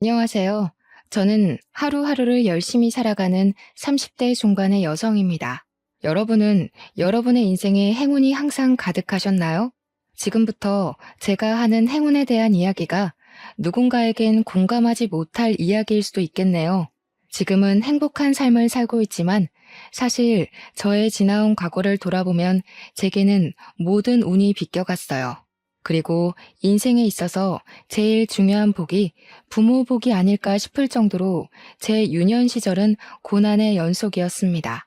안녕하세요. 저는 하루하루를 열심히 살아가는 30대 중반의 여성입니다. 여러분은 여러분의 인생에 행운이 항상 가득하셨나요? 지금부터 제가 하는 행운에 대한 이야기가 누군가에겐 공감하지 못할 이야기일 수도 있겠네요. 지금은 행복한 삶을 살고 있지만 사실 저의 지나온 과거를 돌아보면 제게는 모든 운이 비껴갔어요. 그리고 인생에 있어서 제일 중요한 복이 부모 복이 아닐까 싶을 정도로 제 유년 시절은 고난의 연속이었습니다.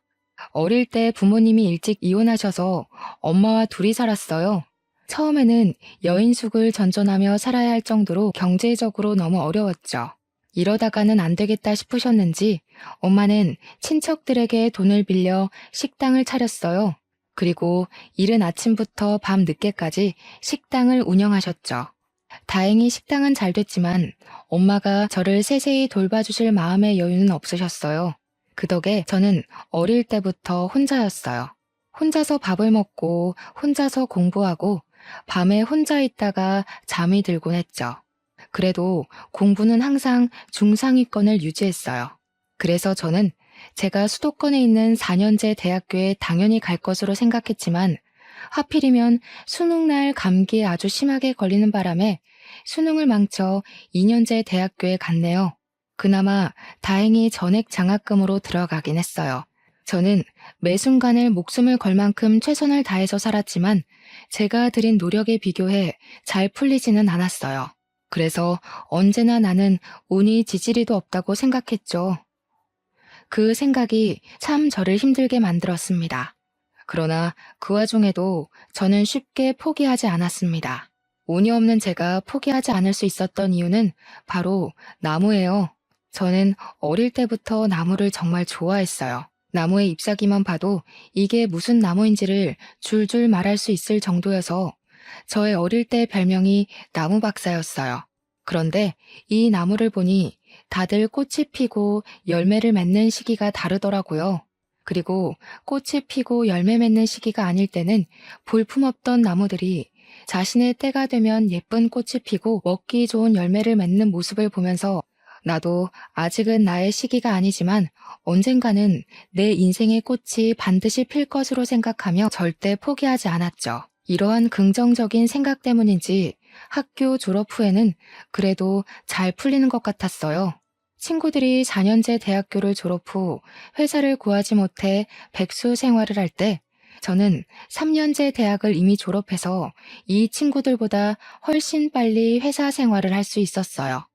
어릴 때 부모님이 일찍 이혼하셔서 엄마와 둘이 살았어요. 처음에는 여인숙을 전전하며 살아야 할 정도로 경제적으로 너무 어려웠죠. 이러다가는 안 되겠다 싶으셨는지 엄마는 친척들에게 돈을 빌려 식당을 차렸어요. 그리고 이른 아침부터 밤 늦게까지 식당을 운영하셨죠. 다행히 식당은 잘 됐지만 엄마가 저를 세세히 돌봐주실 마음의 여유는 없으셨어요. 그 덕에 저는 어릴 때부터 혼자였어요. 혼자서 밥을 먹고 혼자서 공부하고 밤에 혼자 있다가 잠이 들곤 했죠. 그래도 공부는 항상 중상위권을 유지했어요. 그래서 저는 제가 수도권에 있는 4년제 대학교에 당연히 갈 것으로 생각했지만 하필이면 수능날 감기에 아주 심하게 걸리는 바람에 수능을 망쳐 2년제 대학교에 갔네요. 그나마 다행히 전액 장학금으로 들어가긴 했어요. 저는 매 순간을 목숨을 걸 만큼 최선을 다해서 살았지만 제가 들인 노력에 비교해 잘 풀리지는 않았어요. 그래서 언제나 나는 운이 지지리도 없다고 생각했죠. 그 생각이 참 저를 힘들게 만들었습니다. 그러나 그 와중에도 저는 쉽게 포기하지 않았습니다. 운이 없는 제가 포기하지 않을 수 있었던 이유는 바로 나무예요. 저는 어릴 때부터 나무를 정말 좋아했어요. 나무의 잎사귀만 봐도 이게 무슨 나무인지를 줄줄 말할 수 있을 정도여서 저의 어릴 때 별명이 나무 박사였어요. 그런데 이 나무를 보니 다들 꽃이 피고 열매를 맺는 시기가 다르더라고요. 그리고 꽃이 피고 열매 맺는 시기가 아닐 때는 볼품없던 나무들이 자신의 때가 되면 예쁜 꽃이 피고 먹기 좋은 열매를 맺는 모습을 보면서 나도 아직은 나의 시기가 아니지만 언젠가는 내 인생의 꽃이 반드시 필 것으로 생각하며 절대 포기하지 않았죠. 이러한 긍정적인 생각 때문인지 학교 졸업 후에는 그래도 잘 풀리는 것 같았어요. 친구들이 4년제 대학교를 졸업 후 회사를 구하지 못해 백수 생활을 할 때 저는 3년제 대학을 이미 졸업해서 이 친구들보다 훨씬 빨리 회사 생활을 할 수 있었어요.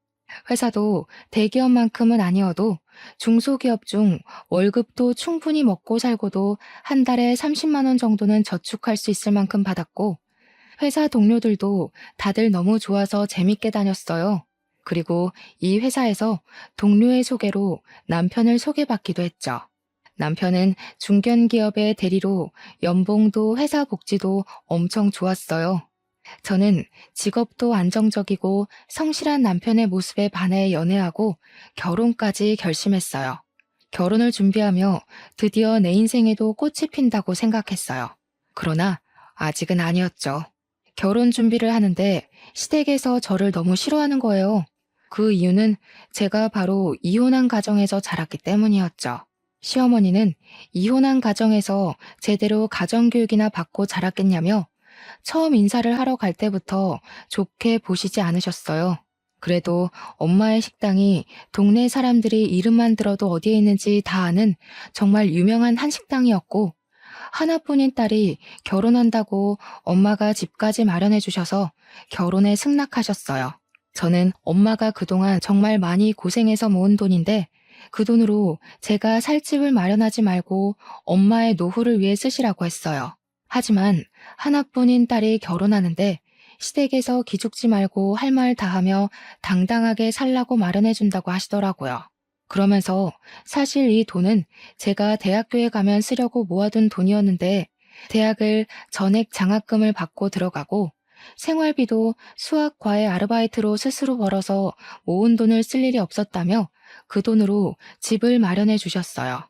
회사도 대기업만큼은 아니어도 중소기업 중 월급도 충분히 먹고 살고도 한 달에 30만 원 정도는 저축할 수 있을 만큼 받았고 회사 동료들도 다들 너무 좋아서 재밌게 다녔어요. 그리고 이 회사에서 동료의 소개로 남편을 소개받기도 했죠. 남편은 중견기업의 대리로 연봉도 회사 복지도 엄청 좋았어요. 저는 직업도 안정적이고 성실한 남편의 모습에 반해 연애하고 결혼까지 결심했어요. 결혼을 준비하며 드디어 내 인생에도 꽃이 핀다고 생각했어요. 그러나 아직은 아니었죠. 결혼 준비를 하는데 시댁에서 저를 너무 싫어하는 거예요. 그 이유는 제가 바로 이혼한 가정에서 자랐기 때문이었죠. 시어머니는 이혼한 가정에서 제대로 가정교육이나 받고 자랐겠냐며 처음 인사를 하러 갈 때부터 좋게 보시지 않으셨어요. 그래도 엄마의 식당이 동네 사람들이 이름만 들어도 어디에 있는지 다 아는 정말 유명한 한식당이었고 하나뿐인 딸이 결혼한다고 엄마가 집까지 마련해 주셔서 결혼에 승낙하셨어요. 저는 엄마가 그동안 정말 많이 고생해서 모은 돈인데 그 돈으로 제가 살 집을 마련하지 말고 엄마의 노후를 위해 쓰시라고 했어요. 하지만 하나뿐인 딸이 결혼하는데 시댁에서 기죽지 말고 할 말 다 하며 당당하게 살라고 마련해 준다고 하시더라고요. 그러면서 사실 이 돈은 제가 대학교에 가면 쓰려고 모아둔 돈이었는데 대학을 전액 장학금을 받고 들어가고 생활비도 수학, 과외 아르바이트로 스스로 벌어서 모은 돈을 쓸 일이 없었다며 그 돈으로 집을 마련해 주셨어요.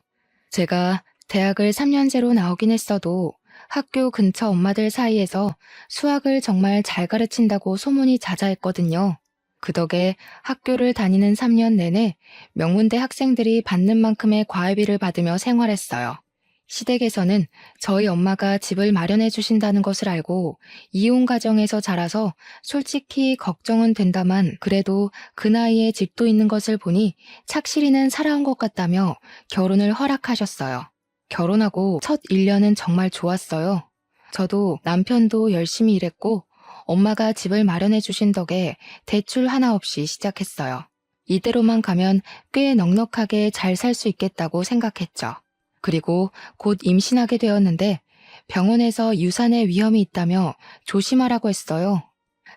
제가 대학을 3년제로 나오긴 했어도 학교 근처 엄마들 사이에서 수학을 정말 잘 가르친다고 소문이 자자했거든요. 그 덕에 학교를 다니는 3년 내내 명문대 학생들이 받는 만큼의 과외비를 받으며 생활했어요. 시댁에서는 저희 엄마가 집을 마련해 주신다는 것을 알고 이혼 가정에서 자라서 솔직히 걱정은 된다만 그래도 그 나이에 집도 있는 것을 보니 착실히는 살아온 것 같다며 결혼을 허락하셨어요. 결혼하고 첫 1년은 정말 좋았어요. 저도 남편도 열심히 일했고 엄마가 집을 마련해 주신 덕에 대출 하나 없이 시작했어요. 이대로만 가면 꽤 넉넉하게 잘 살 수 있겠다고 생각했죠. 그리고 곧 임신하게 되었는데 병원에서 유산의 위험이 있다며 조심하라고 했어요.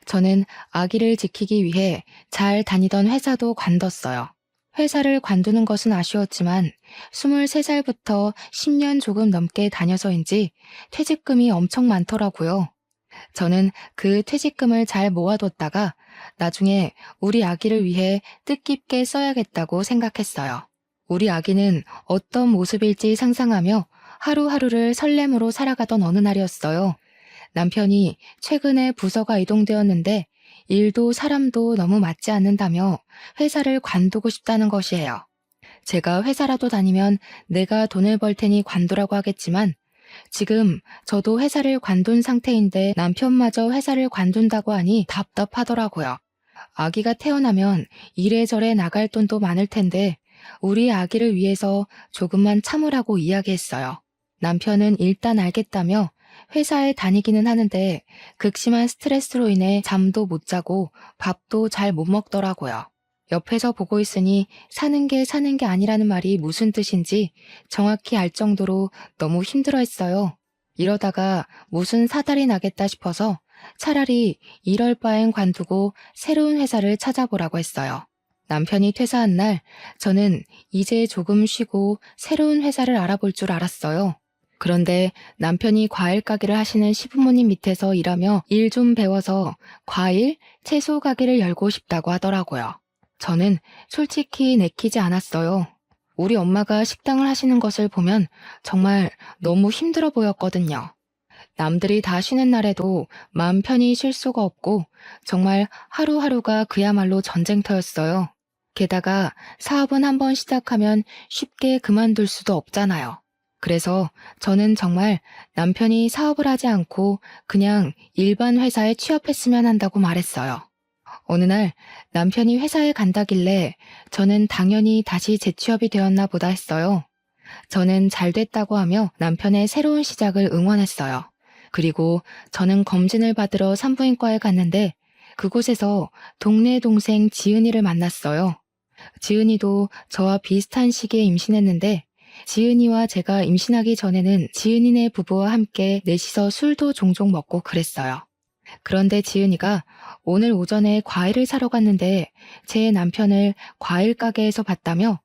저는 아기를 지키기 위해 잘 다니던 회사도 관뒀어요. 회사를 관두는 것은 아쉬웠지만 23살부터 10년 조금 넘게 다녀서인지 퇴직금이 엄청 많더라고요. 저는 그 퇴직금을 잘 모아뒀다가 나중에 우리 아기를 위해 뜻깊게 써야겠다고 생각했어요. 우리 아기는 어떤 모습일지 상상하며 하루하루를 설렘으로 살아가던 어느 날이었어요. 남편이 최근에 부서가 이동되었는데 일도 사람도 너무 맞지 않는다며 회사를 관두고 싶다는 것이에요. 제가 회사라도 다니면 내가 돈을 벌 테니 관두라고 하겠지만 지금 저도 회사를 관둔 상태인데 남편마저 회사를 관둔다고 하니 답답하더라고요. 아기가 태어나면 이래저래 나갈 돈도 많을 텐데 우리 아기를 위해서 조금만 참으라고 이야기했어요. 남편은 일단 알겠다며 회사에 다니기는 하는데 극심한 스트레스로 인해 잠도 못 자고 밥도 잘 못 먹더라고요. 옆에서 보고 있으니 사는 게 아니라는 말이 무슨 뜻인지 정확히 알 정도로 너무 힘들어했어요. 이러다가 무슨 사달이 나겠다 싶어서 차라리 이럴 바엔 관두고 새로운 회사를 찾아보라고 했어요. 남편이 퇴사한 날 저는 이제 조금 쉬고 새로운 회사를 알아볼 줄 알았어요. 그런데 남편이 과일 가게를 하시는 시부모님 밑에서 일하며 일 좀 배워서 과일, 채소 가게를 열고 싶다고 하더라고요. 저는 솔직히 내키지 않았어요. 우리 엄마가 식당을 하시는 것을 보면 정말 너무 힘들어 보였거든요. 남들이 다 쉬는 날에도 마음 편히 쉴 수가 없고 정말 하루하루가 그야말로 전쟁터였어요. 게다가 사업은 한번 시작하면 쉽게 그만둘 수도 없잖아요. 그래서 저는 정말 남편이 사업을 하지 않고 그냥 일반 회사에 취업했으면 한다고 말했어요. 어느 날 남편이 회사에 간다길래 저는 당연히 다시 재취업이 되었나 보다 했어요. 저는 잘 됐다고 하며 남편의 새로운 시작을 응원했어요. 그리고 저는 검진을 받으러 산부인과에 갔는데 그곳에서 동네 동생 지은이를 만났어요. 지은이도 저와 비슷한 시기에 임신했는데 지은이와 제가 임신하기 전에는 지은이네 부부와 함께 넷이서 술도 종종 먹고 그랬어요. 그런데 지은이가 오늘 오전에 과일을 사러 갔는데 제 남편을 과일 가게에서 봤다며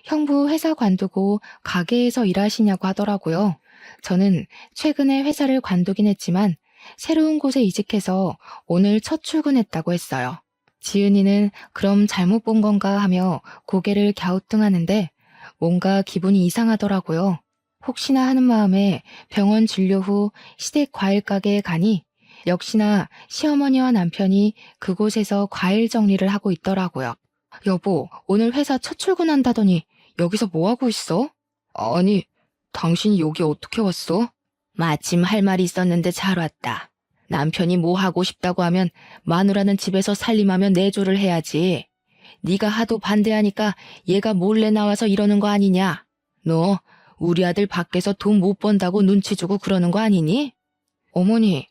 형부 회사 관두고 가게에서 일하시냐고 하더라고요. 저는 최근에 회사를 관두긴 했지만 새로운 곳에 이직해서 오늘 첫 출근했다고 했어요. 지은이는 그럼 잘못 본 건가 하며 고개를 갸우뚱하는데 뭔가 기분이 이상하더라고요. 혹시나 하는 마음에 병원 진료 후 시댁 과일 가게에 가니 역시나 시어머니와 남편이 그곳에서 과일 정리를 하고 있더라고요. 여보, 오늘 회사 첫 출근한다더니 여기서 뭐 하고 있어? 아니, 당신이 여기 어떻게 왔어? 마침 할 말이 있었는데 잘 왔다. 남편이 뭐 하고 싶다고 하면 마누라는 집에서 살림하며 내조를 해야지. 네가 하도 반대하니까 얘가 몰래 나와서 이러는 거 아니냐? 너 우리 아들 밖에서 돈 못 번다고 눈치 주고 그러는 거 아니니? 어머니,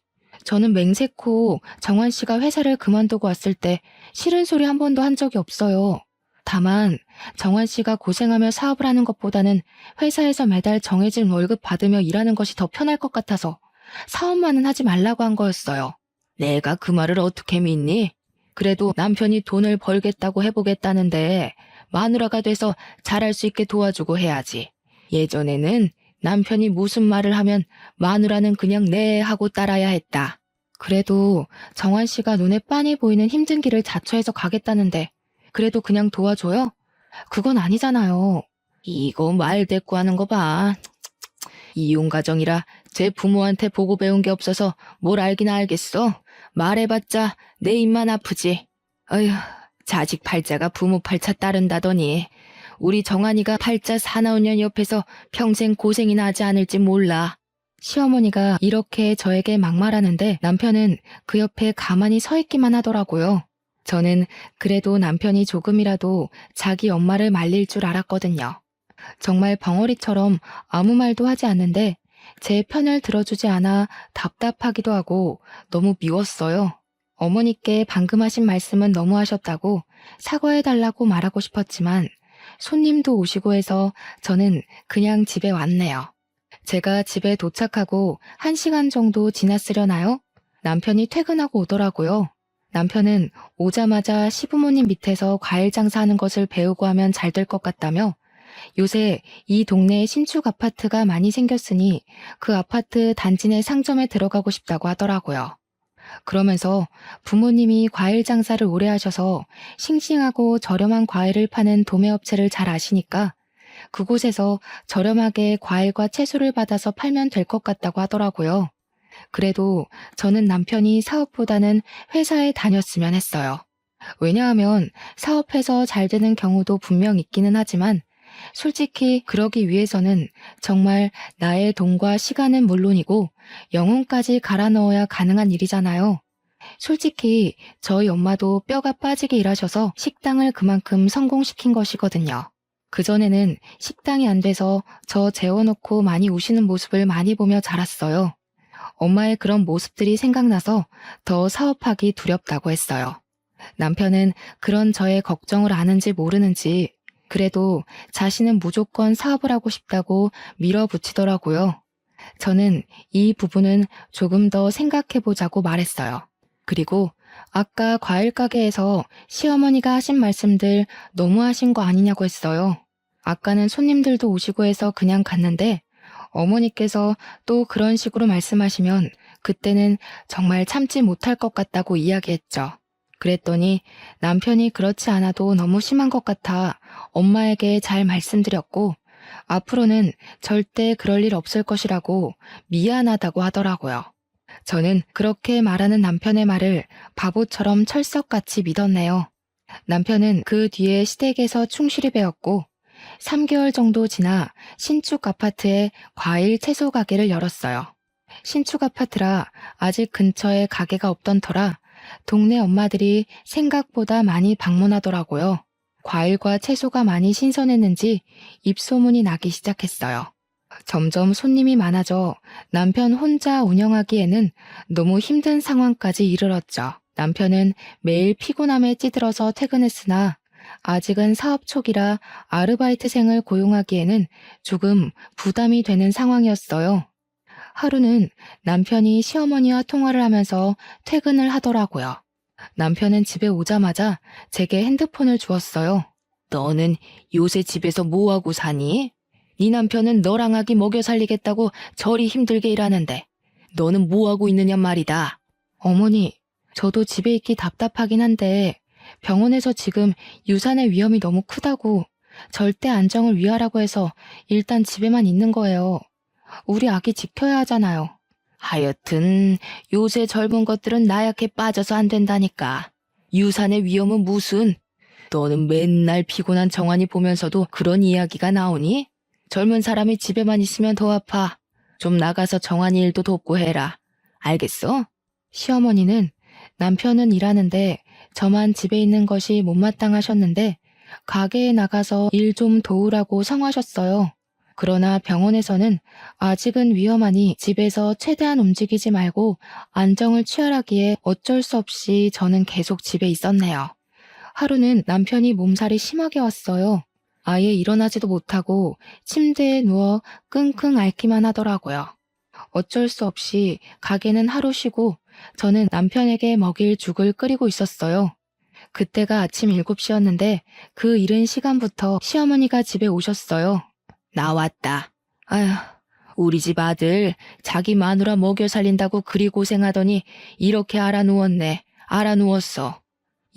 저는 맹세코 정환 씨가 회사를 그만두고 왔을 때 싫은 소리 한 번도 한 적이 없어요. 다만 정환 씨가 고생하며 사업을 하는 것보다는 회사에서 매달 정해진 월급 받으며 일하는 것이 더 편할 것 같아서 사업만은 하지 말라고 한 거였어요. 내가 그 말을 어떻게 믿니? 그래도 남편이 돈을 벌겠다고 해보겠다는데 마누라가 돼서 잘할 수 있게 도와주고 해야지. 예전에는 남편이 무슨 말을 하면 마누라는 그냥 네 하고 따라야 했다. 그래도 정환 씨가 눈에 빤히 보이는 힘든 길을 자처해서 가겠다는데 그래도 그냥 도와줘요? 그건 아니잖아요. 이거 말 대꾸하는 거 봐. 이혼 가정이라 제 부모한테 보고 배운 게 없어서 뭘 알긴 알겠어. 말해봤자 내 입만 아프지. 어휴, 자식 팔자가 부모 팔자 따른다더니 우리 정한이가 팔자 사나운년 옆에서 평생 고생이나 하지 않을지 몰라. 시어머니가 이렇게 저에게 막말하는데 남편은 그 옆에 가만히 서 있기만 하더라고요. 저는 그래도 남편이 조금이라도 자기 엄마를 말릴 줄 알았거든요. 정말 벙어리처럼 아무 말도 하지 않는데 제 편을 들어주지 않아 답답하기도 하고 너무 미웠어요. 어머니께 방금 하신 말씀은 너무 하셨다고 사과해달라고 말하고 싶었지만 손님도 오시고 해서 저는 그냥 집에 왔네요. 제가 집에 도착하고 1시간 정도 지났으려나요? 남편이 퇴근하고 오더라고요. 남편은 오자마자 시부모님 밑에서 과일 장사하는 것을 배우고 하면 잘 될 것 같다며 요새 이 동네에 신축 아파트가 많이 생겼으니 그 아파트 단지 내 상점에 들어가고 싶다고 하더라고요. 그러면서 부모님이 과일 장사를 오래 하셔서 싱싱하고 저렴한 과일을 파는 도매업체를 잘 아시니까 그곳에서 저렴하게 과일과 채소를 받아서 팔면 될 것 같다고 하더라고요. 그래도 저는 남편이 사업보다는 회사에 다녔으면 했어요. 왜냐하면 사업해서 잘 되는 경우도 분명 있기는 하지만 솔직히 그러기 위해서는 정말 나의 돈과 시간은 물론이고 영혼까지 갈아 넣어야 가능한 일이잖아요. 솔직히 저희 엄마도 뼈가 빠지게 일하셔서 식당을 그만큼 성공시킨 것이거든요. 그전에는 식당이 안 돼서 저 재워놓고 많이 우시는 모습을 많이 보며 자랐어요. 엄마의 그런 모습들이 생각나서 더 사업하기 두렵다고 했어요. 남편은 그런 저의 걱정을 아는지 모르는지 그래도 자신은 무조건 사업을 하고 싶다고 밀어붙이더라고요. 저는 이 부분은 조금 더 생각해보자고 말했어요. 그리고 아까 과일 가게에서 시어머니가 하신 말씀들 너무하신 거 아니냐고 했어요. 아까는 손님들도 오시고 해서 그냥 갔는데 어머니께서 또 그런 식으로 말씀하시면 그때는 정말 참지 못할 것 같다고 이야기했죠. 그랬더니 남편이 그렇지 않아도 너무 심한 것 같아 엄마에게 잘 말씀드렸고 앞으로는 절대 그럴 일 없을 것이라고 미안하다고 하더라고요. 저는 그렇게 말하는 남편의 말을 바보처럼 철석같이 믿었네요. 남편은 그 뒤에 시댁에서 충실히 배웠고 3개월 정도 지나 신축 아파트에 과일 채소 가게를 열었어요. 신축 아파트라 아직 근처에 가게가 없던 터라 동네 엄마들이 생각보다 많이 방문하더라고요. 과일과 채소가 많이 신선했는지 입소문이 나기 시작했어요. 점점 손님이 많아져 남편 혼자 운영하기에는 너무 힘든 상황까지 이르렀죠. 남편은 매일 피곤함에 찌들어서 퇴근했으나 아직은 사업 초기라 아르바이트생을 고용하기에는 조금 부담이 되는 상황이었어요. 하루는 남편이 시어머니와 통화를 하면서 퇴근을 하더라고요. 남편은 집에 오자마자 제게 핸드폰을 주었어요. 너는 요새 집에서 뭐하고 사니? 네 남편은 너랑 아기 먹여 살리겠다고 저리 힘들게 일하는데 너는 뭐하고 있느냐 말이다. 어머니, 저도 집에 있기 답답하긴 한데 병원에서 지금 유산의 위험이 너무 크다고 절대 안정을 위하라고 해서 일단 집에만 있는 거예요. 우리 아기 지켜야 하잖아요. 하여튼 요새 젊은 것들은 나약해 빠져서 안 된다니까. 유산의 위험은 무슨? 너는 맨날 피곤한 정한이 보면서도 그런 이야기가 나오니? 젊은 사람이 집에만 있으면 더 아파. 좀 나가서 정한이 일도 돕고 해라. 알겠어? 시어머니는 남편은 일하는데 저만 집에 있는 것이 못마땅하셨는데 가게에 나가서 일 좀 도우라고 성하셨어요. 그러나 병원에서는 아직은 위험하니 집에서 최대한 움직이지 말고 안정을 취하라기에 어쩔 수 없이 저는 계속 집에 있었네요. 하루는 남편이 몸살이 심하게 왔어요. 아예 일어나지도 못하고 침대에 누워 끙끙 앓기만 하더라고요. 어쩔 수 없이 가게는 하루 쉬고 저는 남편에게 먹일 죽을 끓이고 있었어요. 그때가 아침 7시였는데 그 이른 시간부터 시어머니가 집에 오셨어요. 나왔다. 아휴, 우리 집 아들 자기 마누라 먹여 살린다고 그리 고생하더니 이렇게 알아누웠네. 알아누웠어.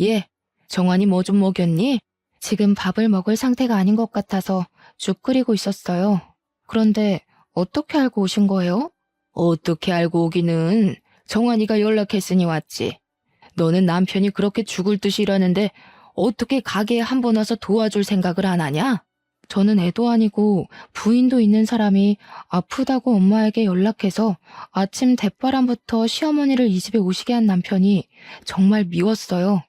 예, 정환이 뭐 좀 먹였니? 지금 밥을 먹을 상태가 아닌 것 같아서 죽 끓이고 있었어요. 그런데 어떻게 알고 오신 거예요? 어떻게 알고 오기는 정환이가 연락했으니 왔지. 너는 남편이 그렇게 죽을 듯이 일하는데 어떻게 가게에 한 번 와서 도와줄 생각을 안 하냐? 저는 애도 아니고 부인도 있는 사람이 아프다고 엄마에게 연락해서 아침 대바람부터 시어머니를 이 집에 오시게 한 남편이 정말 미웠어요.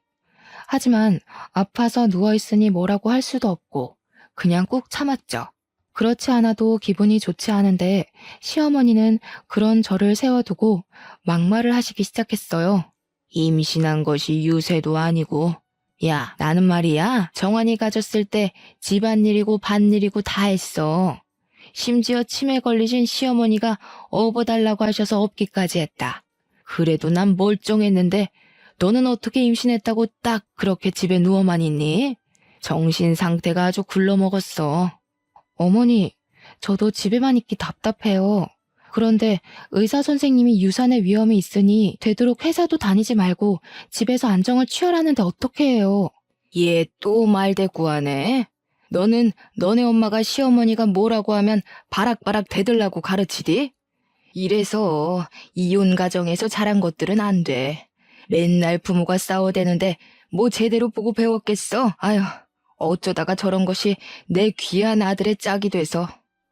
하지만 아파서 누워있으니 뭐라고 할 수도 없고 그냥 꾹 참았죠. 그렇지 않아도 기분이 좋지 않은데 시어머니는 그런 저를 세워두고 막말을 하시기 시작했어요. 임신한 것이 유세도 아니고 야, 나는 말이야. 정환이 가졌을 때 집안일이고 밭일이고 다 했어. 심지어 치매 걸리신 시어머니가 업어달라고 하셔서 업기까지 했다. 그래도 난 멀쩡했는데 너는 어떻게 임신했다고 딱 그렇게 집에 누워만 있니? 정신 상태가 아주 굴러먹었어. 어머니, 저도 집에만 있기 답답해요. 그런데 의사 선생님이 유산의 위험이 있으니 되도록 회사도 다니지 말고 집에서 안정을 취하라는데 어떻게 해요? 얘 또 말대꾸하네. 너는 너네 엄마가 시어머니가 뭐라고 하면 바락바락 대들라고 가르치디? 이래서 이혼 가정에서 자란 것들은 안 돼. 맨날 부모가 싸워대는데 뭐 제대로 보고 배웠겠어? 아휴, 어쩌다가 저런 것이 내 귀한 아들의 짝이 돼서.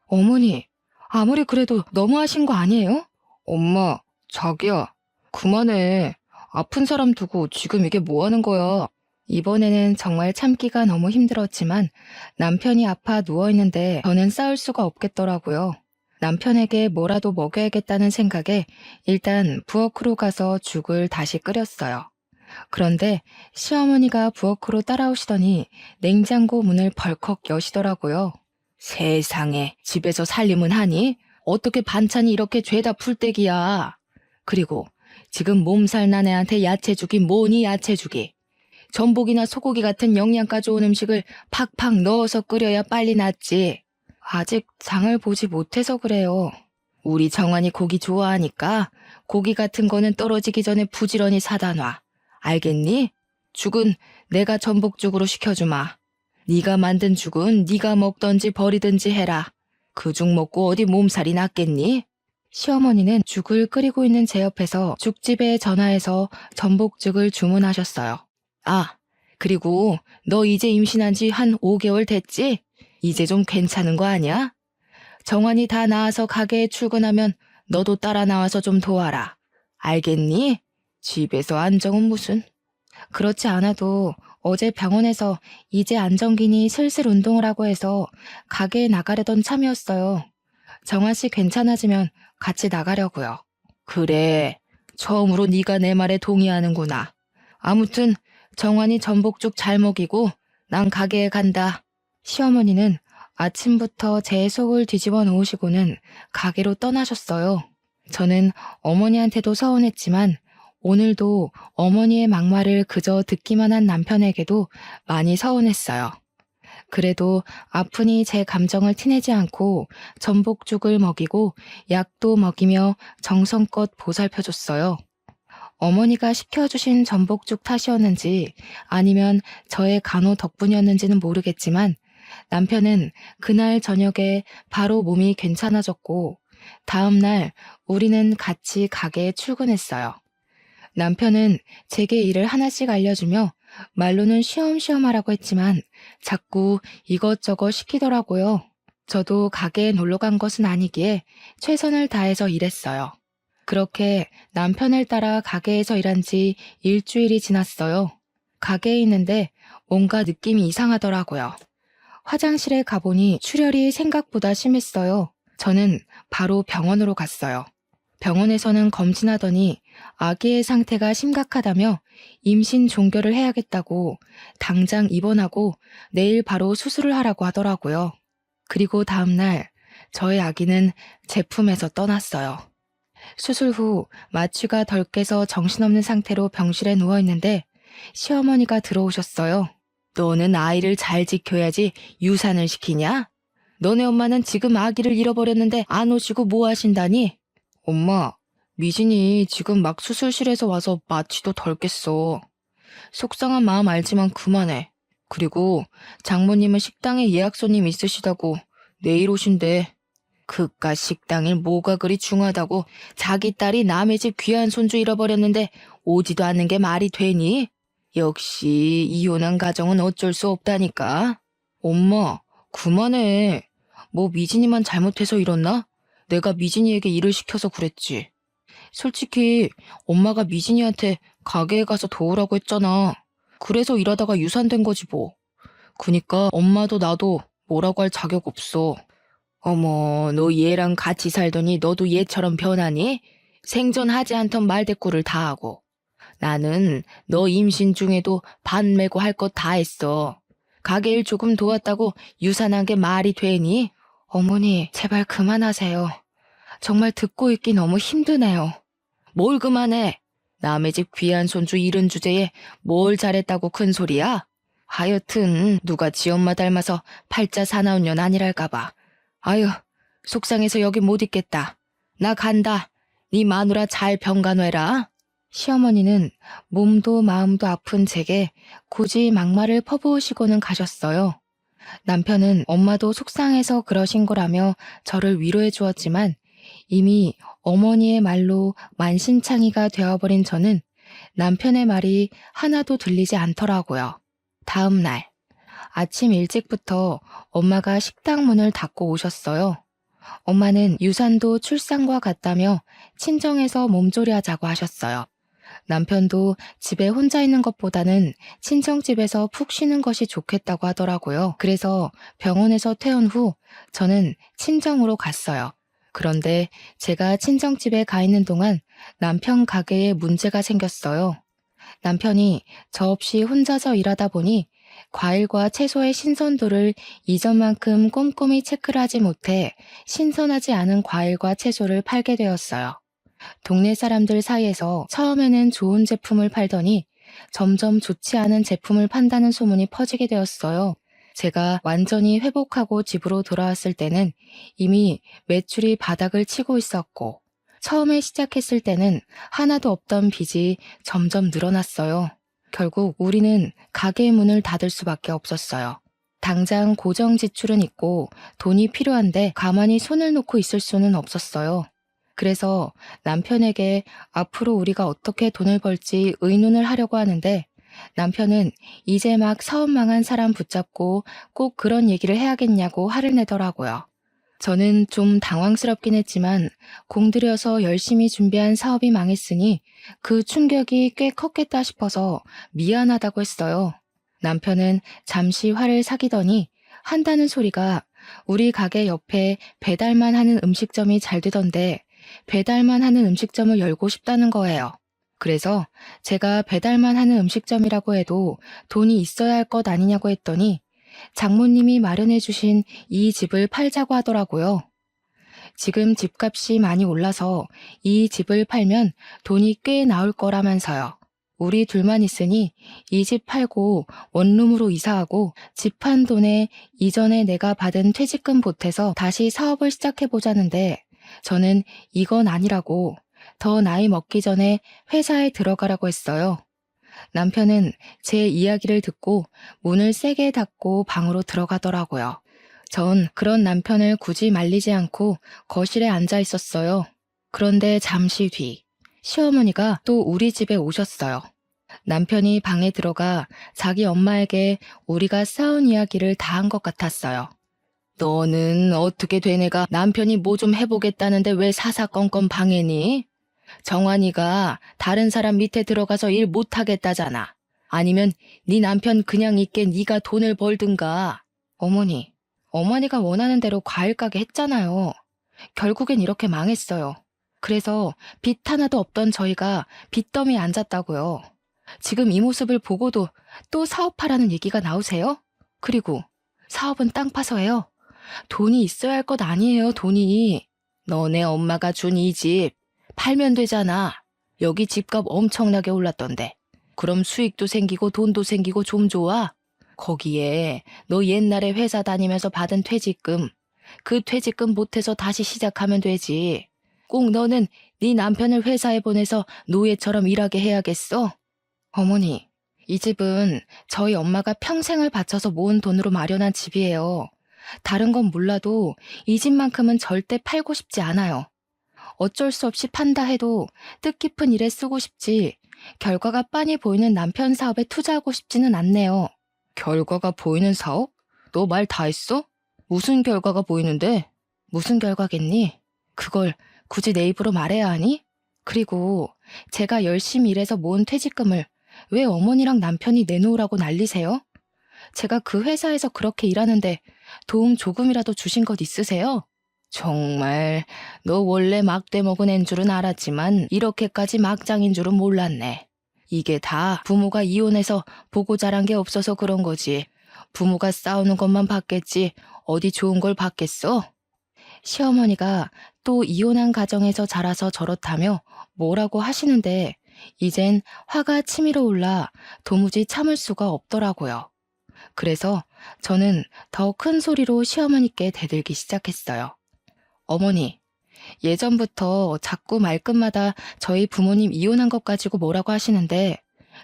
어머니, 아무리 그래도 너무하신 거 아니에요? 엄마, 자기야, 그만해. 아픈 사람 두고 지금 이게 뭐 하는 거야? 이번에는 정말 참기가 너무 힘들었지만 남편이 아파 누워있는데 저는 싸울 수가 없겠더라고요. 남편에게 뭐라도 먹여야겠다는 생각에 일단 부엌으로 가서 죽을 다시 끓였어요. 그런데 시어머니가 부엌으로 따라오시더니 냉장고 문을 벌컥 여시더라고요. 세상에, 집에서 살림은 하니? 어떻게 반찬이 이렇게 죄다 풀떼기야? 그리고 지금 몸살 난 애한테 야채죽이 뭐니 야채죽이. 전복이나 소고기 같은 영양가 좋은 음식을 팍팍 넣어서 끓여야 빨리 낫지. 아직 장을 보지 못해서 그래요. 우리 정환이 고기 좋아하니까 고기 같은 거는 떨어지기 전에 부지런히 사다 놔. 알겠니? 죽은 내가 전복죽으로 시켜주마. 네가 만든 죽은 네가 먹던지 버리든지 해라. 그 죽 먹고 어디 몸살이 났겠니? 시어머니는 죽을 끓이고 있는 제 옆에서 죽집에 전화해서 전복죽을 주문하셨어요. 아, 그리고 너 이제 임신한 지 한 5개월 됐지? 이제 좀 괜찮은 거 아니야? 정환이 다 나아서 가게에 출근하면 너도 따라 나와서 좀 도와라. 알겠니? 집에서 안정은 무슨. 그렇지 않아도 어제 병원에서 이제 안정기니 슬슬 운동을 하고 해서 가게에 나가려던 참이었어요. 정환 씨 괜찮아지면 같이 나가려고요. 그래, 처음으로 네가 내 말에 동의하는구나. 아무튼 정환이 전복죽 잘 먹이고 난 가게에 간다. 시어머니는 아침부터 제 속을 뒤집어 놓으시고는 가게로 떠나셨어요. 저는 어머니한테도 서운했지만 오늘도 어머니의 막말을 그저 듣기만 한 남편에게도 많이 서운했어요. 그래도 아프니 제 감정을 티내지 않고 전복죽을 먹이고 약도 먹이며 정성껏 보살펴줬어요. 어머니가 시켜주신 전복죽 탓이었는지 아니면 저의 간호 덕분이었는지는 모르겠지만 남편은 그날 저녁에 바로 몸이 괜찮아졌고 다음날 우리는 같이 가게에 출근했어요. 남편은 제게 일을 하나씩 알려주며 말로는 쉬엄쉬엄 하라고 했지만 자꾸 이것저것 시키더라고요. 저도 가게에 놀러 간 것은 아니기에 최선을 다해서 일했어요. 그렇게 남편을 따라 가게에서 일한 지 일주일이 지났어요. 가게에 있는데 뭔가 느낌이 이상하더라고요. 화장실에 가보니 출혈이 생각보다 심했어요. 저는 바로 병원으로 갔어요. 병원에서는 검진하더니 아기의 상태가 심각하다며 임신 종결을 해야겠다고 당장 입원하고 내일 바로 수술을 하라고 하더라고요. 그리고 다음날 저의 아기는 제 품에서 떠났어요. 수술 후 마취가 덜 깨서 정신없는 상태로 병실에 누워있는데 시어머니가 들어오셨어요. 너는 아이를 잘 지켜야지 유산을 시키냐? 너네 엄마는 지금 아기를 잃어버렸는데 안 오시고 뭐 하신다니? 엄마, 미진이 지금 막 수술실에서 와서 마취도 덜 깼어. 속상한 마음 알지만 그만해. 그리고 장모님은 식당에 예약 손님 있으시다고 내일 오신대. 그깟 식당일 뭐가 그리 중하다고 자기 딸이 남의 집 귀한 손주 잃어버렸는데 오지도 않는 게 말이 되니? 역시 이혼한 가정은 어쩔 수 없다니까. 엄마, 그만해. 뭐 미진이만 잘못해서 이렇나? 내가 미진이에게 일을 시켜서 그랬지. 솔직히 엄마가 미진이한테 가게에 가서 도우라고 했잖아. 그래서 일하다가 유산된 거지 뭐. 그니까 엄마도 나도 뭐라고 할 자격 없어. 어머, 너 얘랑 같이 살더니 너도 얘처럼 변하니? 생전하지 않던 말대꾸를 다 하고. 나는 너 임신 중에도 반 메고 할 것 다 했어. 가게 일 조금 도왔다고 유산한 게 말이 되니? 어머니, 제발 그만하세요. 정말 듣고 있기 너무 힘드네요. 뭘 그만해? 남의 집 귀한 손주 잃은 주제에 뭘 잘했다고 큰 소리야? 하여튼 누가 지 엄마 닮아서 팔자 사나운 년 아니랄까봐. 아유, 속상해서 여기 못 있겠다. 나 간다. 네 마누라 잘 병간호해라. 시어머니는 몸도 마음도 아픈 제게 굳이 막말을 퍼부으시고는 가셨어요. 남편은 엄마도 속상해서 그러신 거라며 저를 위로해 주었지만 이미 어머니의 말로 만신창이가 되어버린 저는 남편의 말이 하나도 들리지 않더라고요. 다음 날 아침 일찍부터 엄마가 식당 문을 닫고 오셨어요. 엄마는 유산도 출산과 같다며 친정에서 몸조리하자고 하셨어요. 남편도 집에 혼자 있는 것보다는 친정집에서 푹 쉬는 것이 좋겠다고 하더라고요. 그래서 병원에서 퇴원 후 저는 친정으로 갔어요. 그런데 제가 친정집에 가 있는 동안 남편 가게에 문제가 생겼어요. 남편이 저 없이 혼자서 일하다 보니 과일과 채소의 신선도를 이전만큼 꼼꼼히 체크를 하지 못해 신선하지 않은 과일과 채소를 팔게 되었어요. 동네 사람들 사이에서 처음에는 좋은 제품을 팔더니 점점 좋지 않은 제품을 판다는 소문이 퍼지게 되었어요. 제가 완전히 회복하고 집으로 돌아왔을 때는 이미 매출이 바닥을 치고 있었고 처음에 시작했을 때는 하나도 없던 빚이 점점 늘어났어요. 결국 우리는 가게 문을 닫을 수밖에 없었어요. 당장 고정 지출은 있고 돈이 필요한데 가만히 손을 놓고 있을 수는 없었어요. 그래서 남편에게 앞으로 우리가 어떻게 돈을 벌지 의논을 하려고 하는데 남편은 이제 막 사업 망한 사람 붙잡고 꼭 그런 얘기를 해야겠냐고 화를 내더라고요. 저는 좀 당황스럽긴 했지만 공들여서 열심히 준비한 사업이 망했으니 그 충격이 꽤 컸겠다 싶어서 미안하다고 했어요. 남편은 잠시 화를 사귀더니 한다는 소리가 우리 가게 옆에 배달만 하는 음식점이 잘 되던데 배달만 하는 음식점을 열고 싶다는 거예요. 그래서 제가 배달만 하는 음식점이라고 해도 돈이 있어야 할 것 아니냐고 했더니 장모님이 마련해 주신 이 집을 팔자고 하더라고요. 지금 집값이 많이 올라서 이 집을 팔면 돈이 꽤 나올 거라면서요. 우리 둘만 있으니 이 집 팔고 원룸으로 이사하고 집 판 돈에 이전에 내가 받은 퇴직금 보태서 다시 사업을 시작해 보자는데 저는 이건 아니라고 더 나이 먹기 전에 회사에 들어가라고 했어요. 남편은 제 이야기를 듣고 문을 세게 닫고 방으로 들어가더라고요. 전 그런 남편을 굳이 말리지 않고 거실에 앉아 있었어요. 그런데 잠시 뒤 시어머니가 또 우리 집에 오셨어요. 남편이 방에 들어가 자기 엄마에게 우리가 싸운 이야기를 다 한 것 같았어요. 너는 어떻게 된 애가 남편이 뭐 좀 해보겠다는데 왜 사사건건 방해니? 정환이가 다른 사람 밑에 들어가서 일 못하겠다잖아. 아니면 네 남편 그냥 있게 네가 돈을 벌든가. 어머니가 원하는 대로 과일 가게 했잖아요. 결국엔 이렇게 망했어요. 그래서 빚 하나도 없던 저희가 빚더미에 앉았다고요. 지금 이 모습을 보고도 또 사업하라는 얘기가 나오세요? 그리고 사업은 땅 파서 해요. 돈이 있어야 할 것 아니에요, 돈이. 너네 엄마가 준 이 집 팔면 되잖아. 여기 집값 엄청나게 올랐던데. 그럼 수익도 생기고 돈도 생기고 좀 좋아. 거기에 너 옛날에 회사 다니면서 받은 퇴직금, 그 퇴직금 못해서 다시 시작하면 되지. 꼭 너는 네 남편을 회사에 보내서 노예처럼 일하게 해야겠어? 어머니, 이 집은 저희 엄마가 평생을 바쳐서 모은 돈으로 마련한 집이에요. 다른 건 몰라도 이 집만큼은 절대 팔고 싶지 않아요. 어쩔 수 없이 판다 해도 뜻깊은 일에 쓰고 싶지 결과가 빤히 보이는 남편 사업에 투자하고 싶지는 않네요. 결과가 보이는 사업? 너 말 다 했어? 무슨 결과가 보이는데? 무슨 결과겠니? 그걸 굳이 내 입으로 말해야 하니? 그리고 제가 열심히 일해서 모은 퇴직금을 왜 어머니랑 남편이 내놓으라고 난리세요? 제가 그 회사에서 그렇게 일하는데 도움 조금이라도 주신 것 있으세요? 정말 너 원래 막대 먹은 앤 줄은 알았지만 이렇게까지 막장인 줄은 몰랐네. 이게 다 부모가 이혼해서 보고 자란 게 없어서 그런 거지. 부모가 싸우는 것만 봤겠지 어디 좋은 걸 봤겠어? 시어머니가 또 이혼한 가정에서 자라서 저렇다며 뭐라고 하시는데 이젠 화가 치밀어 올라 도무지 참을 수가 없더라고요. 그래서 저는 더 큰 소리로 시어머니께 대들기 시작했어요. 어머니, 예전부터 자꾸 말끝마다 저희 부모님 이혼한 것 가지고 뭐라고 하시는데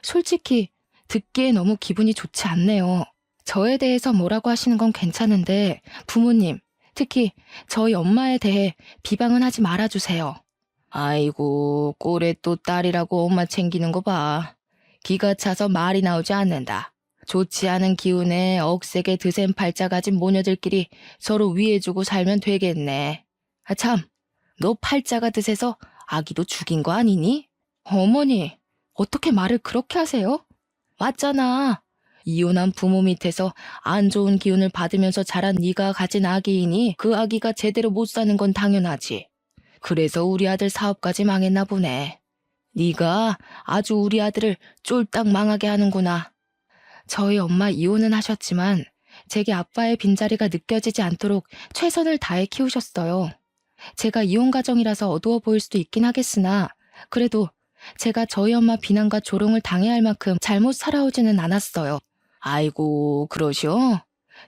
솔직히 듣기에 너무 기분이 좋지 않네요. 저에 대해서 뭐라고 하시는 건 괜찮은데 부모님, 특히 저희 엄마에 대해 비방은 하지 말아주세요. 아이고, 꼴에 또 딸이라고 엄마 챙기는 거 봐. 기가 차서 말이 나오지 않는다. 좋지 않은 기운에 억세게 드센 팔자 가진 모녀들끼리 서로 위해주고 살면 되겠네. 아 참, 너 팔자가 드세서 아기도 죽인 거 아니니? 어머니, 어떻게 말을 그렇게 하세요? 맞잖아. 이혼한 부모 밑에서 안 좋은 기운을 받으면서 자란 네가 가진 아기이니 그 아기가 제대로 못 사는 건 당연하지. 그래서 우리 아들 사업까지 망했나 보네. 네가 아주 우리 아들을 쫄딱 망하게 하는구나. 저희 엄마 이혼은 하셨지만 제게 아빠의 빈자리가 느껴지지 않도록 최선을 다해 키우셨어요. 제가 이혼 가정이라서 어두워 보일 수도 있긴 하겠으나 그래도 제가 저희 엄마 비난과 조롱을 당해야 할 만큼 잘못 살아오지는 않았어요. 아이고, 그러셔?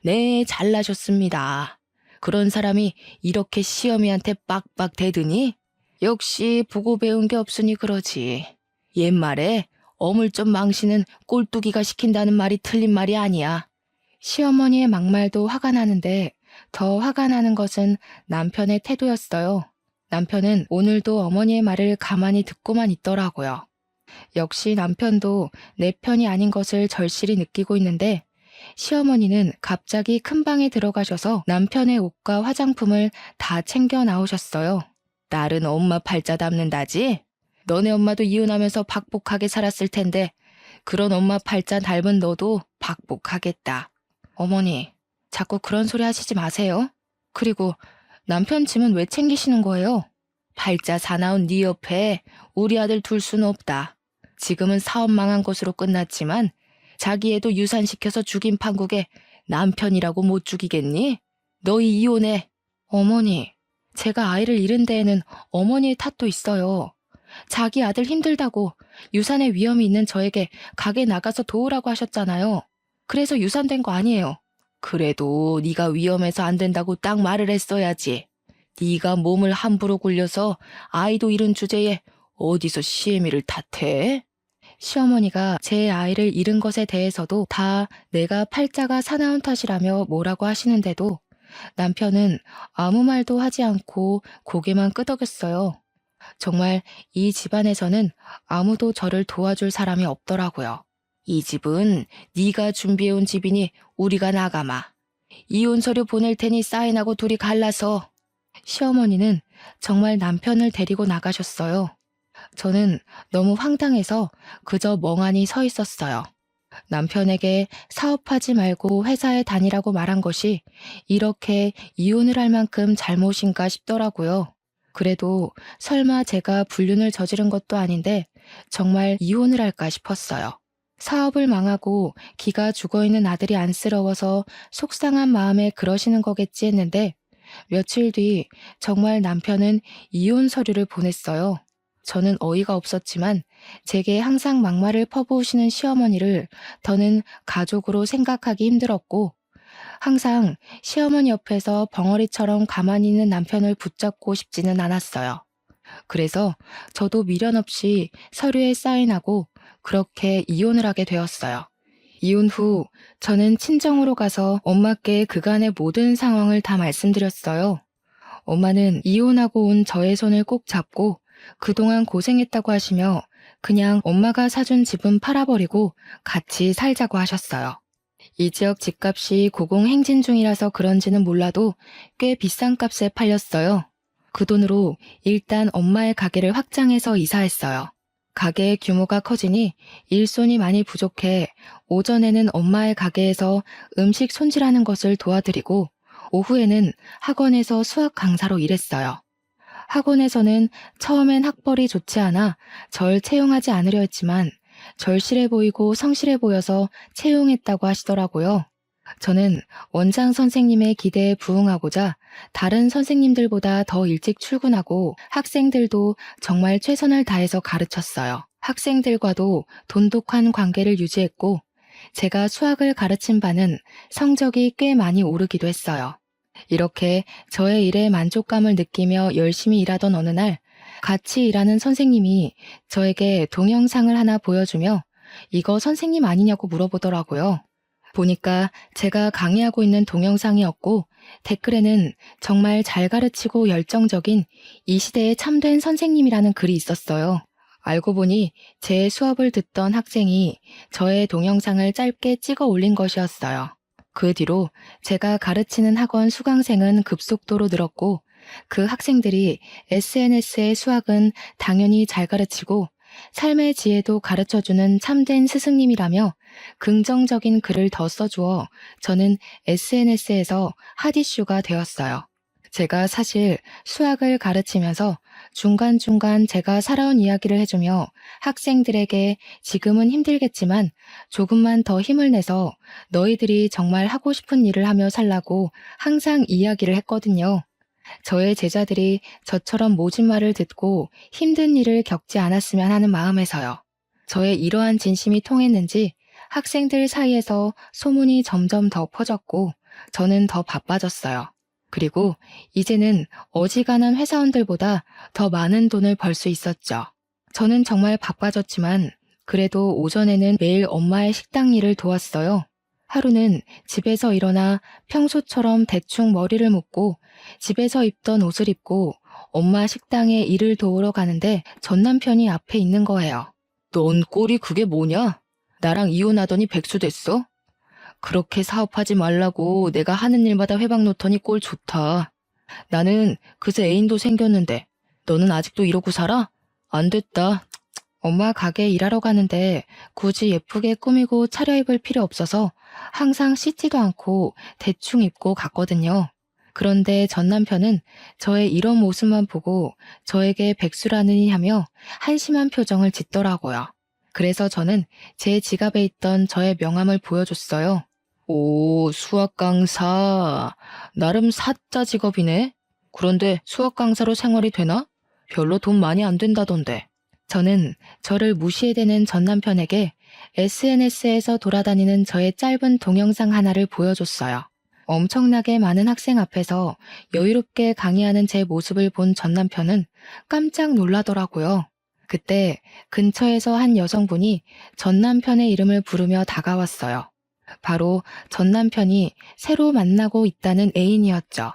네, 잘나셨습니다. 그런 사람이 이렇게 시어미한테 빡빡 대드니? 역시 보고 배운 게 없으니 그러지. 옛말에 어물쩍 망신은 꼴뚜기가 시킨다는 말이 틀린 말이 아니야. 시어머니의 막말도 화가 나는데 더 화가 나는 것은 남편의 태도였어요. 남편은 오늘도 어머니의 말을 가만히 듣고만 있더라고요. 역시 남편도 내 편이 아닌 것을 절실히 느끼고 있는데 시어머니는 갑자기 큰 방에 들어가셔서 남편의 옷과 화장품을 다 챙겨 나오셨어요. 딸은 엄마 팔자 닮는다지? 너네 엄마도 이혼하면서 박복하게 살았을 텐데 그런 엄마 팔자 닮은 너도 박복하겠다. 어머니, 자꾸 그런 소리 하시지 마세요. 그리고 남편 짐은 왜 챙기시는 거예요? 팔자 사나운 네 옆에 우리 아들 둘 수는 없다. 지금은 사업 망한 것으로 끝났지만 자기 애도 유산시켜서 죽인 판국에 남편이라고 못 죽이겠니? 너희 이혼해. 어머니, 제가 아이를 잃은 데에는 어머니의 탓도 있어요. 자기 아들 힘들다고 유산의 위험이 있는 저에게 가게 나가서 도우라고 하셨잖아요. 그래서 유산된 거 아니에요. 그래도 네가 위험해서 안 된다고 딱 말을 했어야지. 네가 몸을 함부로 굴려서 아이도 잃은 주제에 어디서 시애미를 탓해? 시어머니가 제 아이를 잃은 것에 대해서도 다 내가 팔자가 사나운 탓이라며 뭐라고 하시는데도 남편은 아무 말도 하지 않고 고개만 끄덕였어요. 정말 이 집안에서는 아무도 저를 도와줄 사람이 없더라고요. 이 집은 네가 준비해온 집이니 우리가 나가마. 이혼 서류 보낼 테니 사인하고 둘이 갈라서. 시어머니는 정말 남편을 데리고 나가셨어요. 저는 너무 황당해서 그저 멍하니 서 있었어요. 남편에게 사업하지 말고 회사에 다니라고 말한 것이 이렇게 이혼을 할 만큼 잘못인가 싶더라고요. 그래도 설마 제가 불륜을 저지른 것도 아닌데 정말 이혼을 할까 싶었어요. 사업을 망하고 기가 죽어있는 아들이 안쓰러워서 속상한 마음에 그러시는 거겠지 했는데 며칠 뒤 정말 남편은 이혼 서류를 보냈어요. 저는 어이가 없었지만 제게 항상 막말을 퍼부으시는 시어머니를 더는 가족으로 생각하기 힘들었고 항상 시어머니 옆에서 벙어리처럼 가만히 있는 남편을 붙잡고 싶지는 않았어요. 그래서 저도 미련 없이 서류에 사인하고 그렇게 이혼을 하게 되었어요. 이혼 후 저는 친정으로 가서 엄마께 그간의 모든 상황을 다 말씀드렸어요. 엄마는 이혼하고 온 저의 손을 꼭 잡고 그동안 고생했다고 하시며 그냥 엄마가 사준 집은 팔아버리고 같이 살자고 하셨어요. 이 지역 집값이 고공행진 중이라서 그런지는 몰라도 꽤 비싼 값에 팔렸어요. 그 돈으로 일단 엄마의 가게를 확장해서 이사했어요. 가게의 규모가 커지니 일손이 많이 부족해 오전에는 엄마의 가게에서 음식 손질하는 것을 도와드리고 오후에는 학원에서 수학 강사로 일했어요. 학원에서는 처음엔 학벌이 좋지 않아 절 채용하지 않으려 했지만 절실해 보이고 성실해 보여서 채용했다고 하시더라고요. 저는 원장 선생님의 기대에 부응하고자 다른 선생님들보다 더 일찍 출근하고 학생들도 정말 최선을 다해서 가르쳤어요. 학생들과도 돈독한 관계를 유지했고 제가 수학을 가르친 바는 성적이 꽤 많이 오르기도 했어요. 이렇게 저의 일에 만족감을 느끼며 열심히 일하던 어느 날 같이 일하는 선생님이 저에게 동영상을 하나 보여주며 이거 선생님 아니냐고 물어보더라고요. 보니까 제가 강의하고 있는 동영상이었고 댓글에는 정말 잘 가르치고 열정적인 이 시대의 참된 선생님이라는 글이 있었어요. 알고 보니 제 수업을 듣던 학생이 저의 동영상을 짧게 찍어 올린 것이었어요. 그 뒤로 제가 가르치는 학원 수강생은 급속도로 늘었고 그 학생들이 SNS의 수학은 당연히 잘 가르치고 삶의 지혜도 가르쳐주는 참된 스승님이라며 긍정적인 글을 더 써주어 저는 SNS에서 핫이슈가 되었어요. 제가 사실 수학을 가르치면서 중간중간 제가 살아온 이야기를 해주며 학생들에게 지금은 힘들겠지만 조금만 더 힘을 내서 너희들이 정말 하고 싶은 일을 하며 살라고 항상 이야기를 했거든요. 저의 제자들이 저처럼 모진 말을 듣고 힘든 일을 겪지 않았으면 하는 마음에서요. 저의 이러한 진심이 통했는지 학생들 사이에서 소문이 점점 더 퍼졌고 저는 더 바빠졌어요. 그리고 이제는 어지간한 회사원들보다 더 많은 돈을 벌 수 있었죠. 저는 정말 바빠졌지만 그래도 오전에는 매일 엄마의 식당 일을 도왔어요. 하루는 집에서 일어나 평소처럼 대충 머리를 묶고 집에서 입던 옷을 입고 엄마 식당에 일을 도우러 가는데 전 남편이 앞에 있는 거예요. 넌 꼴이 그게 뭐냐? 나랑 이혼하더니 백수 됐어? 그렇게 사업하지 말라고 내가 하는 일마다 회방 놓더니 꼴 좋다. 나는 그새 애인도 생겼는데 너는 아직도 이러고 살아? 안 됐다. 엄마 가게에 일하러 가는데 굳이 예쁘게 꾸미고 차려입을 필요 없어서 항상 씻지도 않고 대충 입고 갔거든요. 그런데 전 남편은 저의 이런 모습만 보고 저에게 백수라느니 하며 한심한 표정을 짓더라고요. 그래서 저는 제 지갑에 있던 저의 명함을 보여줬어요. 오, 수학 강사. 나름 사자 직업이네. 그런데 수학 강사로 생활이 되나? 별로 돈 많이 안 된다던데. 저는 저를 무시해대는 전 남편에게 SNS에서 돌아다니는 저의 짧은 동영상 하나를 보여줬어요. 엄청나게 많은 학생 앞에서 여유롭게 강의하는 제 모습을 본 전 남편은 깜짝 놀라더라고요. 그때 근처에서 한 여성분이 전 남편의 이름을 부르며 다가왔어요. 바로 전 남편이 새로 만나고 있다는 애인이었죠.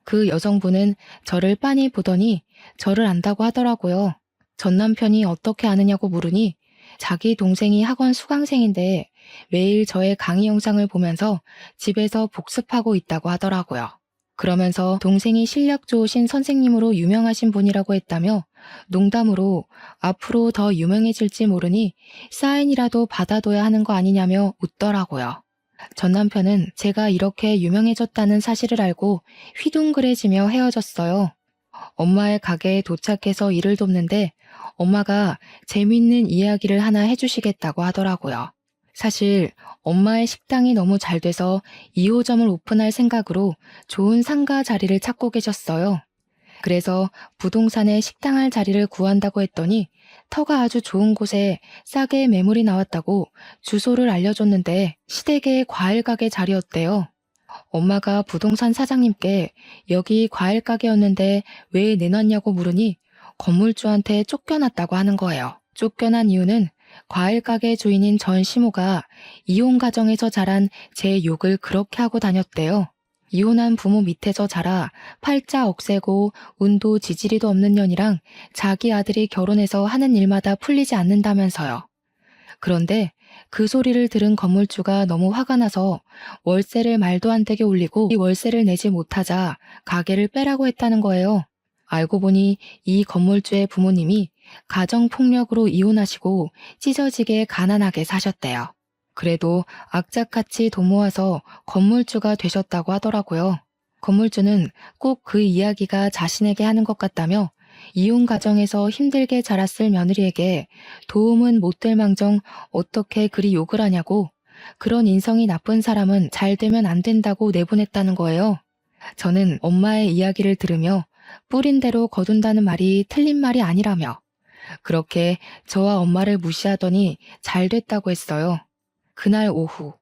그 여성분은 저를 빤히 보더니 저를 안다고 하더라고요. 전 남편이 어떻게 아느냐고 물으니 자기 동생이 학원 수강생인데 매일 저의 강의 영상을 보면서 집에서 복습하고 있다고 하더라고요. 그러면서 동생이 실력 좋으신 선생님으로 유명하신 분이라고 했다며 농담으로 앞으로 더 유명해질지 모르니 사인이라도 받아둬야 하는 거 아니냐며 웃더라고요. 전 남편은 제가 이렇게 유명해졌다는 사실을 알고 휘둥그레지며 헤어졌어요. 엄마의 가게에 도착해서 일을 돕는데 엄마가 재미있는 이야기를 하나 해주시겠다고 하더라고요. 사실 엄마의 식당이 너무 잘 돼서 2호점을 오픈할 생각으로 좋은 상가 자리를 찾고 계셨어요. 그래서 부동산에 식당할 자리를 구한다고 했더니 터가 아주 좋은 곳에 싸게 매물이 나왔다고 주소를 알려줬는데 시댁의 과일 가게 자리였대요. 엄마가 부동산 사장님께 여기 과일 가게였는데 왜 내놨냐고 물으니 건물주한테 쫓겨났다고 하는 거예요. 쫓겨난 이유는 과일 가게 주인인 전 시모가 이혼 가정에서 자란 제 욕을 그렇게 하고 다녔대요. 이혼한 부모 밑에서 자라 팔자 억세고 운도 지지리도 없는 년이랑 자기 아들이 결혼해서 하는 일마다 풀리지 않는다면서요. 그런데 그 소리를 들은 건물주가 너무 화가 나서 월세를 말도 안 되게 올리고 이 월세를 내지 못하자 가게를 빼라고 했다는 거예요. 알고 보니 이 건물주의 부모님이 가정폭력으로 이혼하시고 찢어지게 가난하게 사셨대요. 그래도 악착같이 돈 모아서 건물주가 되셨다고 하더라고요. 건물주는 꼭 그 이야기가 자신에게 하는 것 같다며 이혼 가정에서 힘들게 자랐을 며느리에게 도움은 못 될 망정 어떻게 그리 욕을 하냐고, 그런 인성이 나쁜 사람은 잘 되면 안 된다고 내보냈다는 거예요. 저는 엄마의 이야기를 들으며 뿌린 대로 거둔다는 말이 틀린 말이 아니라며 그렇게 저와 엄마를 무시하더니 잘 됐다고 했어요. 그날 오후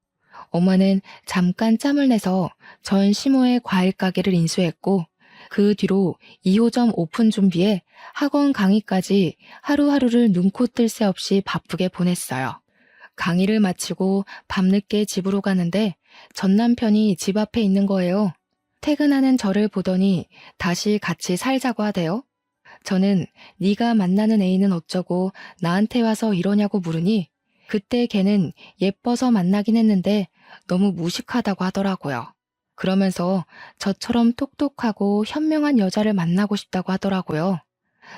엄마는 잠깐 짬을 내서 전 시모의 과일 가게를 인수했고 그 뒤로 2호점 오픈 준비에 학원 강의까지 하루하루를 눈코 뜰 새 없이 바쁘게 보냈어요. 강의를 마치고 밤늦게 집으로 가는데 전 남편이 집 앞에 있는 거예요. 퇴근하는 저를 보더니 다시 같이 살자고 하대요. 저는 네가 만나는 애인은 어쩌고 나한테 와서 이러냐고 물으니 그때 걔는 예뻐서 만나긴 했는데 너무 무식하다고 하더라고요. 그러면서 저처럼 똑똑하고 현명한 여자를 만나고 싶다고 하더라고요.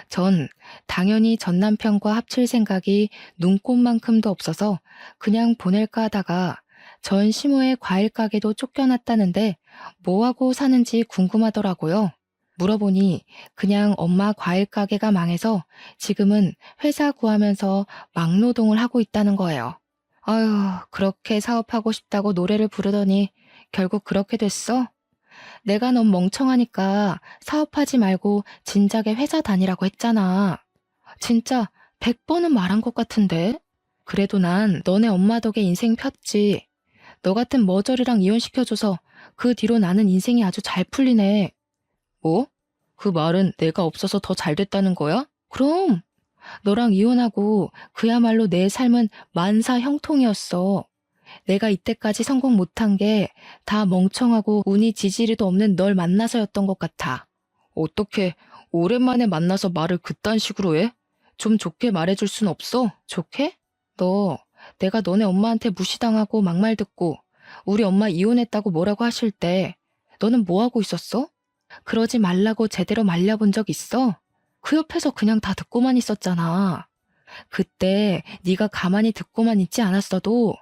전 당연히 전 남편과 합칠 생각이 눈꼽만큼도 없어서 그냥 보낼까 하다가 전 시모의 과일 가게도 쫓겨났다는데 뭐하고 사는지 궁금하더라고요. 물어보니 그냥 엄마 과일 가게가 망해서 지금은 회사 구하면서 막노동을 하고 있다는 거예요. 아휴, 그렇게 사업하고 싶다고 노래를 부르더니 결국 그렇게 됐어? 내가 넌 멍청하니까 사업하지 말고 진작에 회사 다니라고 했잖아. 진짜 100번은 말한 것 같은데? 그래도 난 너네 엄마 덕에 인생 폈지. 너 같은 머저리랑 이혼시켜줘서 그 뒤로 나는 인생이 아주 잘 풀리네. 뭐? 그 말은 내가 없어서 더 잘 됐다는 거야? 그럼 너랑 이혼하고 그야말로 내 삶은 만사 형통이었어. 내가 이때까지 성공 못한 게 다 멍청하고 운이 지지리도 없는 널 만나서였던 것 같아. 어떻게 오랜만에 만나서 말을 그딴 식으로 해? 좀 좋게 말해줄 순 없어? 좋게? 너 내가 너네 엄마한테 무시당하고 막말 듣고 우리 엄마 이혼했다고 뭐라고 하실 때 너는 뭐 하고 있었어? 그러지 말라고 제대로 말려본 적 있어? 그 옆에서 그냥 다 듣고만 있었잖아. 그때 네가 가만히 듣고만 있지 않았어도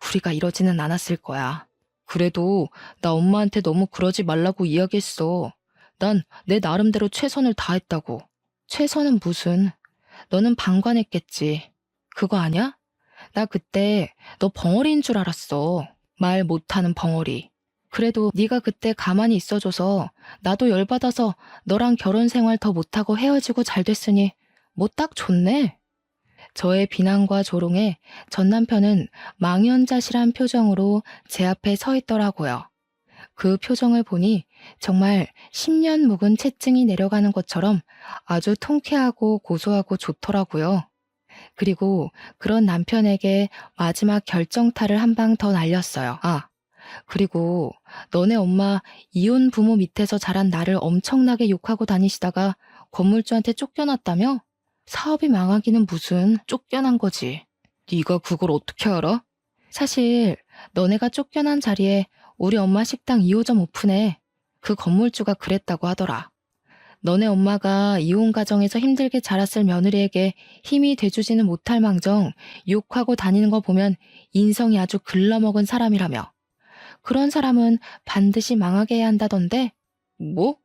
우리가 이러지는 않았을 거야. 그래도 나 엄마한테 너무 그러지 말라고 이야기했어. 난 내 나름대로 최선을 다했다고. 최선은 무슨? 너는 방관했겠지. 그거 아냐? 나 그때 너 벙어리인 줄 알았어. 말 못하는 벙어리. 그래도 네가 그때 가만히 있어줘서 나도 열받아서 너랑 결혼 생활 더 못하고 헤어지고 잘 됐으니 뭐 딱 좋네. 저의 비난과 조롱에 전 남편은 망연자실한 표정으로 제 앞에 서 있더라고요. 그 표정을 보니 정말 10년 묵은 채증이 내려가는 것처럼 아주 통쾌하고 고소하고 좋더라고요. 그리고 그런 남편에게 마지막 결정타를 한 방 더 날렸어요. 아, 그리고 너네 엄마 이혼 부모 밑에서 자란 나를 엄청나게 욕하고 다니시다가 건물주한테 쫓겨났다며? 사업이 망하기는 무슨 쫓겨난 거지. 네가 그걸 어떻게 알아? 사실 너네가 쫓겨난 자리에 우리 엄마 식당 2호점 오픈해. 그 건물주가 그랬다고 하더라. 너네 엄마가 이혼 가정에서 힘들게 자랐을 며느리에게 힘이 돼주지는 못할 망정 욕하고 다니는 거 보면 인성이 아주 글러먹은 사람이라며. 그런 사람은 반드시 망하게 해야 한다던데? 뭐?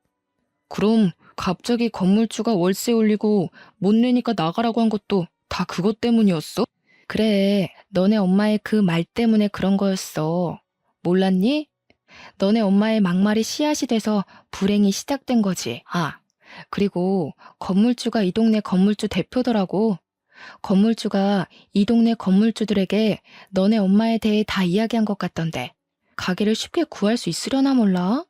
그럼 갑자기 건물주가 월세 올리고 못 내니까 나가라고 한 것도 다 그것 때문이었어? 그래, 너네 엄마의 그 말 때문에 그런 거였어. 몰랐니? 너네 엄마의 막말이 씨앗이 돼서 불행이 시작된 거지. 아, 그리고 건물주가 이 동네 건물주 대표더라고. 건물주가 이 동네 건물주들에게 너네 엄마에 대해 다 이야기한 것 같던데. 가게를 쉽게 구할 수 있으려나 몰라?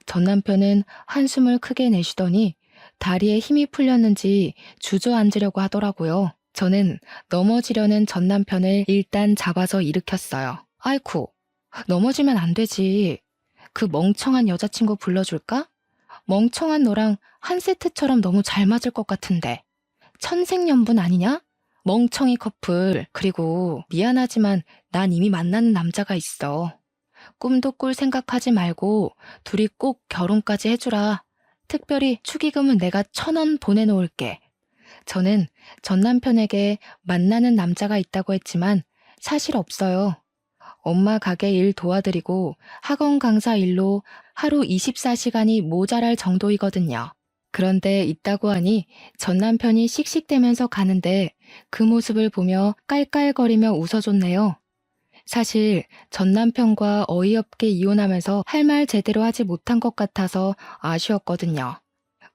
전 남편은 한숨을 크게 내쉬더니 다리에 힘이 풀렸는지 주저앉으려고 하더라고요. 저는 넘어지려는 전 남편을 일단 잡아서 일으켰어요. 아이쿠, 넘어지면 안 되지. 그 멍청한 여자친구 불러줄까? 멍청한 너랑 한 세트처럼 너무 잘 맞을 것 같은데. 천생연분 아니냐? 멍청이 커플. 그리고 미안하지만 난 이미 만나는 남자가 있어. 꿈도 꿀 생각하지 말고 둘이 꼭 결혼까지 해주라. 특별히 축의금은 내가 1,000원 보내놓을게. 저는 전 남편에게 만나는 남자가 있다고 했지만 사실 없어요. 엄마 가게 일 도와드리고 학원 강사 일로 하루 24시간이 모자랄 정도이거든요. 그런데 있다고 하니 전 남편이 씩씩대면서 가는데 그 모습을 보며 깔깔거리며 웃어줬네요. 사실 전 남편과 어이없게 이혼하면서 할 말 제대로 하지 못한 것 같아서 아쉬웠거든요.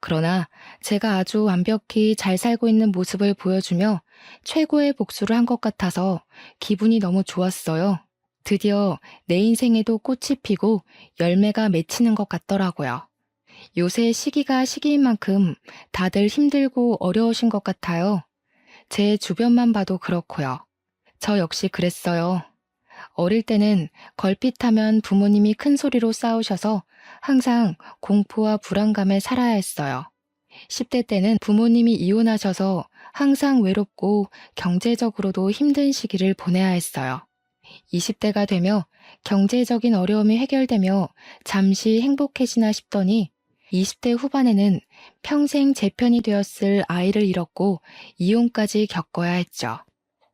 그러나 제가 아주 완벽히 잘 살고 있는 모습을 보여주며 최고의 복수를 한 것 같아서 기분이 너무 좋았어요. 드디어 내 인생에도 꽃이 피고 열매가 맺히는 것 같더라고요. 요새 시기가 시기인 만큼 다들 힘들고 어려우신 것 같아요. 제 주변만 봐도 그렇고요. 저 역시 그랬어요. 어릴 때는 걸핏하면 부모님이 큰 소리로 싸우셔서 항상 공포와 불안감에 살아야 했어요. 10대 때는 부모님이 이혼하셔서 항상 외롭고 경제적으로도 힘든 시기를 보내야 했어요. 20대가 되며 경제적인 어려움이 해결되며 잠시 행복해지나 싶더니 20대 후반에는 평생 제 편이 되었을 아이를 잃었고 이혼까지 겪어야 했죠.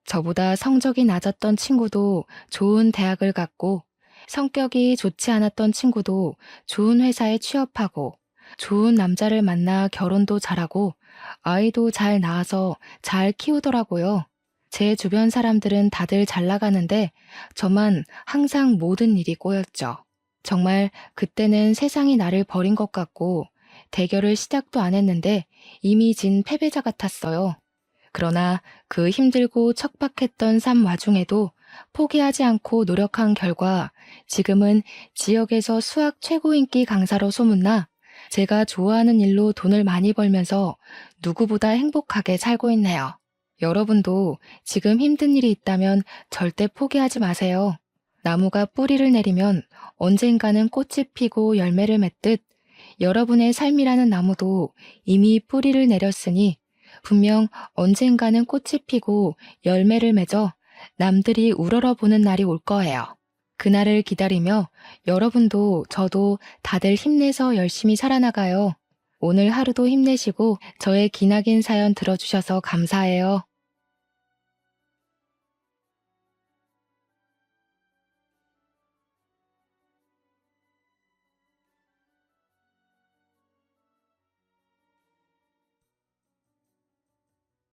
저보다 성적이 낮았던 친구도 좋은 대학을 갔고 성격이 좋지 않았던 친구도 좋은 회사에 취업하고 좋은 남자를 만나 결혼도 잘하고 아이도 잘 낳아서 잘 키우더라고요. 제 주변 사람들은 다들 잘 나가는데 저만 항상 모든 일이 꼬였죠. 정말 그때는 세상이 나를 버린 것 같고 대결을 시작도 안 했는데 이미 진 패배자 같았어요. 그러나 그 힘들고 척박했던 삶 와중에도 포기하지 않고 노력한 결과 지금은 지역에서 수학 최고 인기 강사로 소문나 제가 좋아하는 일로 돈을 많이 벌면서 누구보다 행복하게 살고 있네요. 여러분도 지금 힘든 일이 있다면 절대 포기하지 마세요. 나무가 뿌리를 내리면 언젠가는 꽃이 피고 열매를 맺듯 여러분의 삶이라는 나무도 이미 뿌리를 내렸으니 분명 언젠가는 꽃이 피고 열매를 맺어 남들이 우러러보는 날이 올 거예요. 그날을 기다리며 여러분도 저도 다들 힘내서 열심히 살아나가요. 오늘 하루도 힘내시고 저의 기나긴 사연 들어주셔서 감사해요.